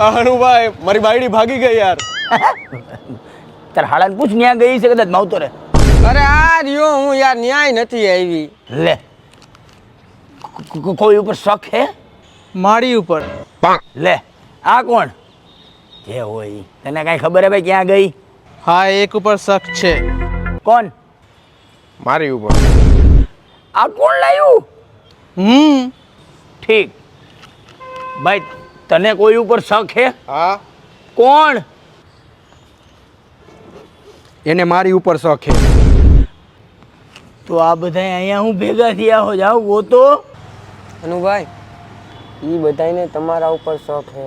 અનુભાઈ મારી બાયડી ભાગી ગઈ યાર. તાર હાડાને પૂછ ન્યા ગઈ છે કદાચ માવતો રે. અરે આ રહ્યો હું યાર ન્યાય નથી આવી. લે કોઈ ઉપર શક હે? મારી ઉપર. લે આ કોણ જે હોય ઈ. તને કાંઈ ખબર હે ભાઈ ક્યાં ગઈ? હા એક ઉપર શક છે. કોણ? મારી ઉપર. આ કોણ લાવ્યું? ઠીક ભાઈ તને કોઈ ઉપર શક હે? હા કોણ? એને મારી ઉપર શોખ છે. તો આ બધા અહીંયા હું ભેગા થયા હો જાવ ગોતો. અનુભાઈ ઈ બધાને તમારા ઉપર શોખ છે.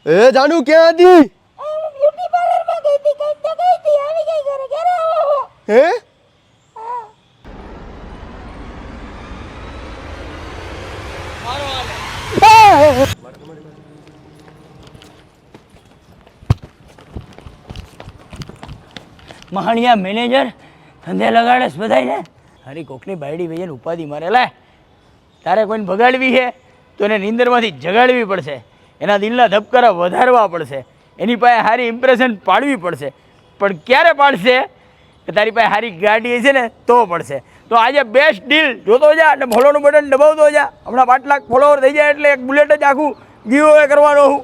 એ જાનુ ક્યાં હતી? બ્યુટી પાર્લર માં ગઈ હતી કઈ તો ગઈ હતી આવી ગઈ ઘરે ઘરે આવો હે મહાણિયા મેનેજર ધંધે લગાડેસ બધાય ને. હારી કોકની બાયડી વૈયન ઉપાધિ મારે. લે તારે કોઈને ભગાડવી છે તો એને નીંદરમાંથી જગાડવી પડશે, એના દિલના ધબકારા વધારવા પડશે, એની પાસે સારી ઇમ્પ્રેશન પાડવી પડશે. પણ ક્યારે પાડશે કે તારી પાસે સારી ગાડી છે ને તો પડશે. તો આજે બેસ્ટ ડીલ જોતો જા અને ફોલોનું બટન દબાવતો જા. હમણાં 5 લાખ ફોલોવર થઈ જાય એટલે એક બુલેટ જ આખું ગીવ અવે કરવાનો હું.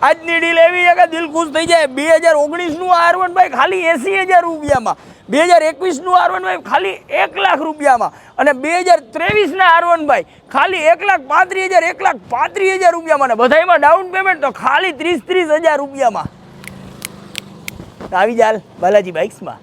આજની ડીલ એવી છે કે દિલ ખુશ થઈ જાય. 2019નું R1 ભાઈ ખાલી 80,000 રૂપિયામાં, 2021નું R1 ભાઈ ખાલી 1 લાખ રૂપિયામાં અને 2023ના R1 ભાઈ ખાલી 1,35,000 રૂપિયામાં. ને બધાયમાં ડાઉન પેમેન્ટ તો ખાલી 30,000 રૂપિયામાં. આવી જાલ બાલાજી બાઇક્સમાં.